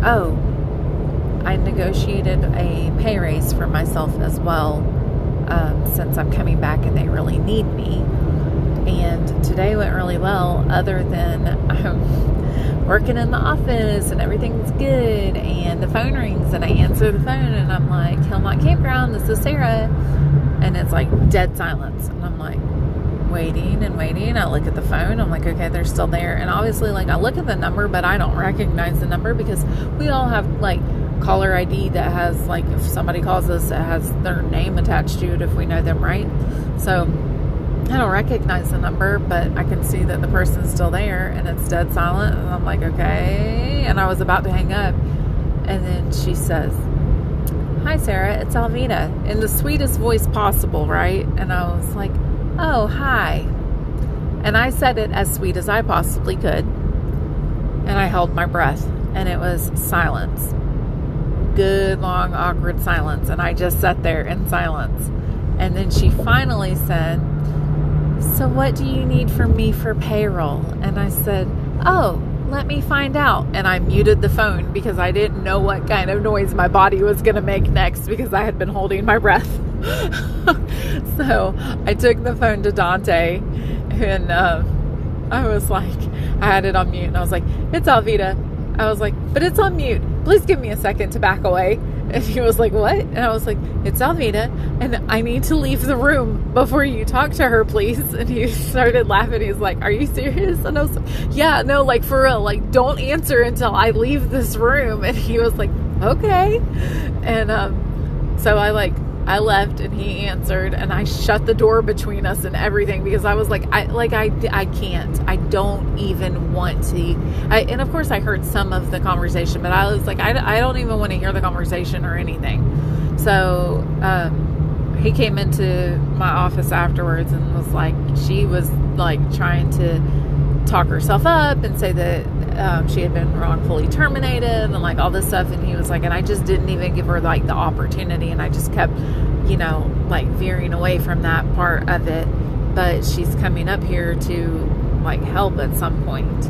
oh, I negotiated a pay raise for myself as well, since I'm coming back and they really need me. And today went really well, other than I'm working in the office and everything's good, and the phone rings and I answer the phone and I'm like, Hillmont Campground, this is Sarah. And it's like dead silence. And I'm like waiting and waiting. I look at the phone. I'm like, okay, they're still there. And obviously, like, I look at the number, but I don't recognize the number because we all have like caller ID that has, like, if somebody calls us, it has their name attached to it if we know them, right? So I don't recognize the number, but I can see that the person's still there and it's dead silent. And I'm like, okay. And I was about to hang up. And then she says, hi, Sarah, it's Alvita, in the sweetest voice possible, right? And I was like, oh, hi. And I said it as sweet as I possibly could. And I held my breath. And it was silence. Good, long, awkward silence. And I just sat there in silence. And then she finally said, so what do you need from me for payroll? And I said, oh, let me find out. And I muted the phone because I didn't know what kind of noise my body was going to make next because I had been holding my breath. So I took the phone to Dante and I was like, I had it on mute and I was like, it's Alvita. I was like, but it's on mute. Please give me a second to back away. And he was like, what? And I was like, it's Alvita, and I need to leave the room before you talk to her, please. And he started laughing. He's like, are you serious? And I was like, yeah, no, like, for real, like, don't answer until I leave this room. And he was like, okay. And so I left and he answered and I shut the door between us and everything because I was like, I can't. I don't even want to. And of course I heard some of the conversation, but I was like, I don't even want to hear the conversation or anything. So he came into my office afterwards and was like, she was like trying to talk herself up and say that she had been wrongfully terminated and like all this stuff. And he was like, and I just didn't even give her like the opportunity. And I just kept, like veering away from that part of it. But she's coming up here to like help at some point.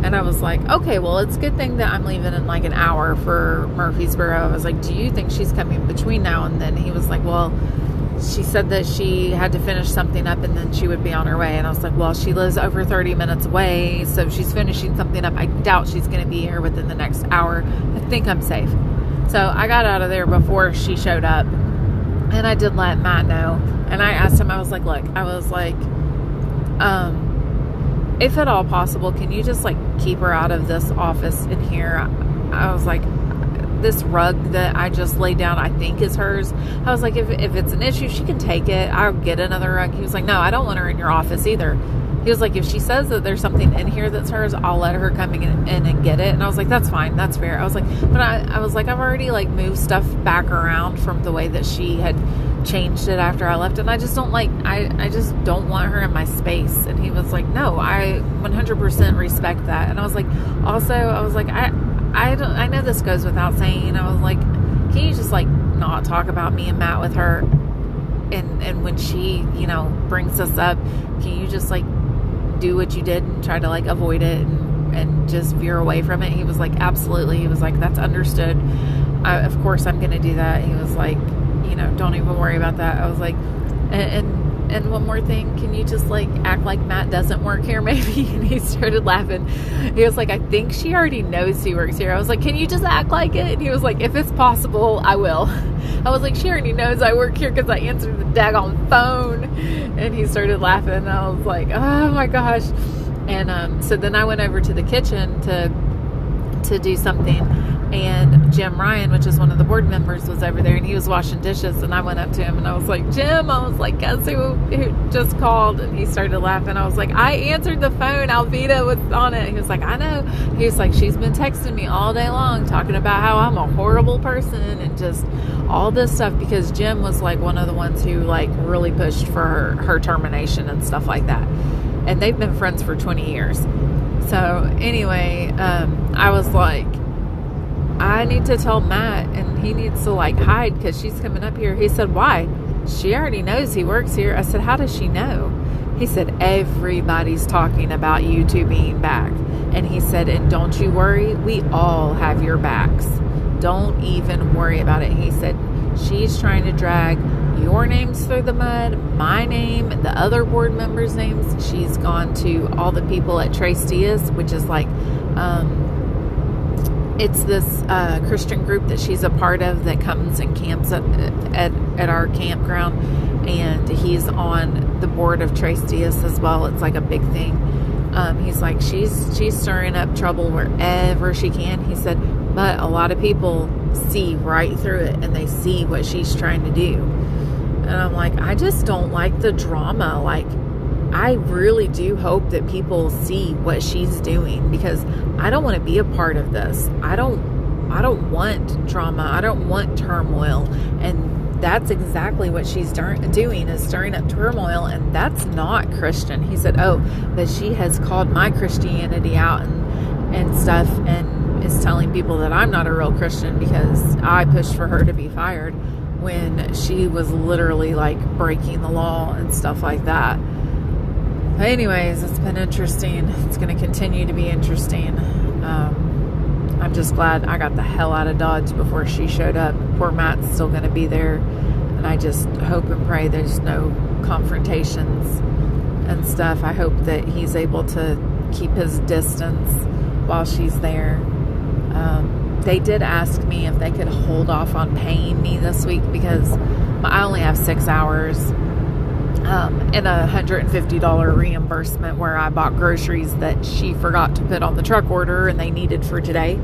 And I was like, okay, well, it's a good thing that I'm leaving in like an hour for Murfreesboro. I was like, do you think she's coming between now and then? He was like, well, she said that she had to finish something up and then she would be on her way. And I was like, well, she lives over 30 minutes away, so she's finishing something up. I doubt she's going to be here within the next hour. I think I'm safe. So I got out of there before she showed up. And I did let Matt know. And I asked him, I was like, look, if at all possible, can you just like keep her out of this office in here? I was like, this rug that I just laid down, I think is hers. I was like, if it's an issue, she can take it. I'll get another rug. He was like, no, I don't want her in your office either. He was like, if she says that there's something in here that's hers, I'll let her come in and get it. And I was like, that's fine. That's fair. I was like, but I was like, I've already like moved stuff back around from the way that she had changed it after I left. And I just don't like, I just don't want her in my space. And he was like, no, I 100% respect that. And I was like, also, I was like, I know this goes without saying. I was like, can you just like not talk about me and Matt with her? And when she, brings us up, can you just like do what you did and try to like avoid it and just veer away from it? He was like, absolutely. He was like, that's understood. Of course I'm going to do that. He was like, don't even worry about that. I was like, and one more thing, can you just like act like Matt doesn't work here maybe? And he started laughing. He was like, I think she already knows he works here. I was like, can you just act like it? And he was like, if it's possible, I will. I was like, she already knows I work here because I answered the daggone phone. And he started laughing. And I was like, oh my gosh. And so then I went over to the kitchen to do something. And Jim Ryan, which is one of the board members, was over there and he was washing dishes. And I went up to him and I was like, Jim, I was like, guess who just called? And he started laughing. I was like, I answered the phone. Alvita was on it. He was like, I know. He was like, she's been texting me all day long talking about how I'm a horrible person and just all this stuff, because Jim was like one of the ones who like really pushed for her termination and stuff like that. And they've been friends for 20 years. So anyway, I was like, I need to tell Matt and he needs to like hide because she's coming up here. He said, why? She already knows he works here. I said, how does she know? He said, everybody's talking about you two being back. And he said, and don't you worry, we all have your backs. Don't even worry about it. He said, she's trying to drag your names through the mud, my name, the other board members' names. She's gone to all the people at Tres Dias, which is like, it's this Christian group that she's a part of that comes and camps at our campground. And he's on the board of Tres Dias as well. It's like a big thing. He's like, she's stirring up trouble wherever she can. He said, but a lot of people see right through it and they see what she's trying to do. And I'm like, I just don't like the drama. Like, I really do hope that people see what she's doing, because I don't want to be a part of this. I don't want drama. I don't want turmoil. And that's exactly what she's doing, is stirring up turmoil, and that's not Christian. He said, oh, but she has called my Christianity out and stuff, and is telling people that I'm not a real Christian because I pushed for her to be fired when she was literally like breaking the law and stuff like that. But anyways, it's been interesting. It's going to continue to be interesting. I'm just glad I got the hell out of Dodge before she showed up. Poor Matt's still going to be there. And I just hope and pray there's no confrontations and stuff. I hope that he's able to keep his distance while she's there. They did ask me if they could hold off on paying me this week because I only have 6 hours and a $150 reimbursement where I bought groceries that she forgot to put on the truck order and they needed for today.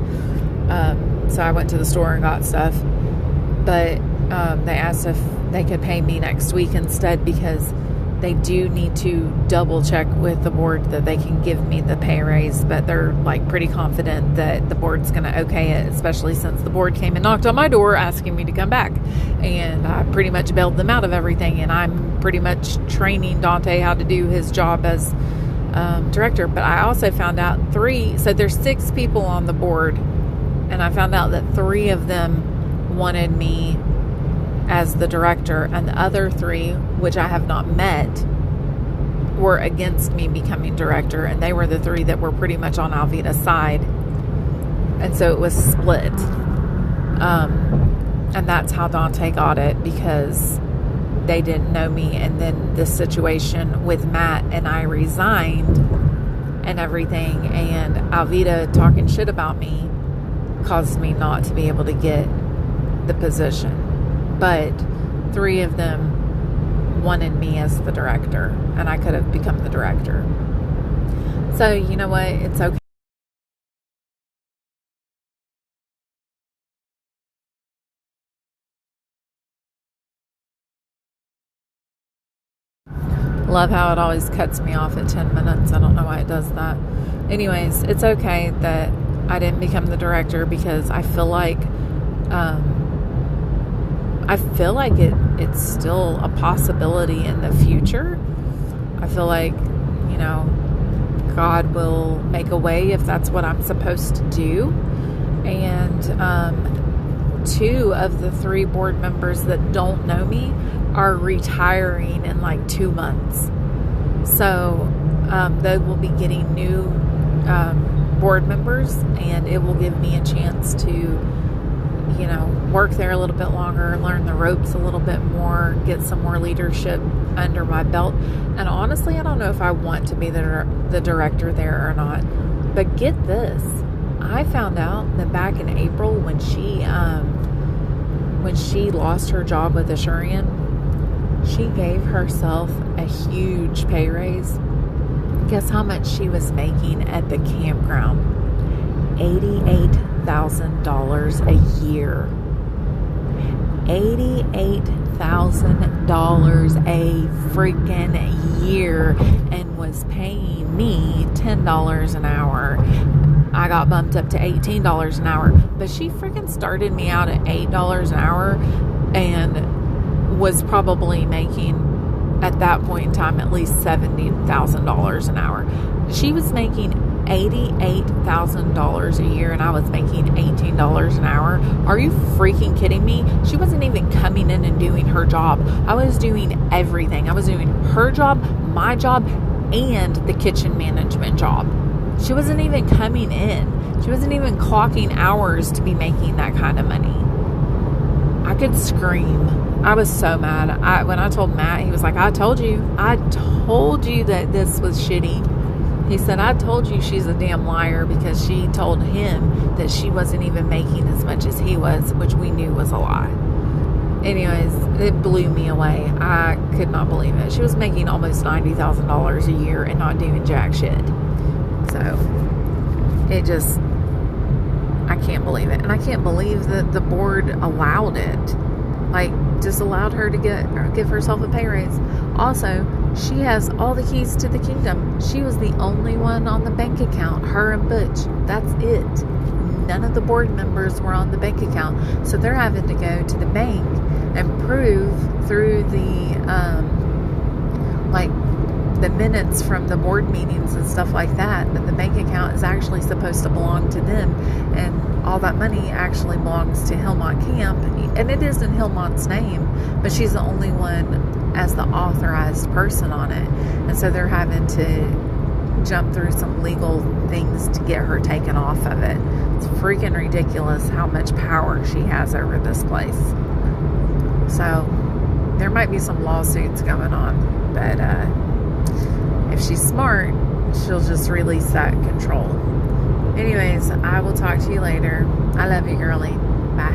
So I went to the store and got stuff. But they asked if they could pay me next week instead, because they do need to double check with the board that they can give me the pay raise, but they're like pretty confident that the board's going to okay it, especially since the board came and knocked on my door asking me to come back. And I pretty much bailed them out of everything, and I'm pretty much training Dante how to do his job as director. But I also found out so there's 6 people on the board, and I found out that 3 of them wanted me as the director, and the other 3, which I have not met, were against me becoming director, and they were the 3 that were pretty much on Alvida's side, and so it was split. And that's how Dante got it, because they didn't know me, and then the situation with Matt and I resigned and everything, and Alvida talking shit about me caused me not to be able to get the position. But 3 of them wanted me as the director, and I could have become the director. So, you know what? It's okay. Love how it always cuts me off at 10 minutes. I don't know why it does that. Anyways, it's okay that I didn't become the director, because I feel like it's still a possibility in the future. I feel like, God will make a way if that's what I'm supposed to do. And 2 of the 3 board members that don't know me are retiring in like 2 months. So they will be getting new board members, and it will give me a chance to work there a little bit longer, learn the ropes a little bit more, get some more leadership under my belt. And honestly, I don't know if I want to be the director there or not. But get this, I found out that back in April when she lost her job with Asurion, she gave herself a huge pay raise. Guess how much she was making at the campground? $88,000 a year. $88,000 a freaking year, and was paying me $10 an hour. I got bumped up to $18 an hour, but she freaking started me out at $8 an hour and was probably making, at that point in time, at least $70,000 an hour. She was making $88,000 a year, and I was making $18 an hour. Are you freaking kidding me? She wasn't even coming in and doing her job. I was doing everything. I was doing her job, my job, and the kitchen management job. She wasn't even coming in. She wasn't even clocking hours to be making that kind of money. I could scream. I was so mad. When I told Matt, he was like, I told you that this was shitty. He said, I told you she's a damn liar, because she told him that she wasn't even making as much as he was, which we knew was a lie. Anyways, it blew me away. I could not believe it. She was making almost $90,000 a year and not doing jack shit. So, it just, I can't believe it. And I can't believe that the board allowed it. Like, just allowed her to give herself a pay raise. Also, she has all the keys to the kingdom. She was the only one on the bank account, her and Butch. That's it. None of the board members were on the bank account. So they're having to go to the bank and prove through the, the minutes from the board meetings and stuff like that the bank account is actually supposed to belong to them, and all that money actually belongs to Hillmont Camp, and it is in Hillmont's name, but she's the only one as the authorized person on it, and so they're having to jump through some legal things to get her taken off of it. It's freaking ridiculous how much power she has over this place. So there might be some lawsuits going on, but if she's smart, she'll just release that control. Anyways, I will talk to you later. I love you, girlie. Bye.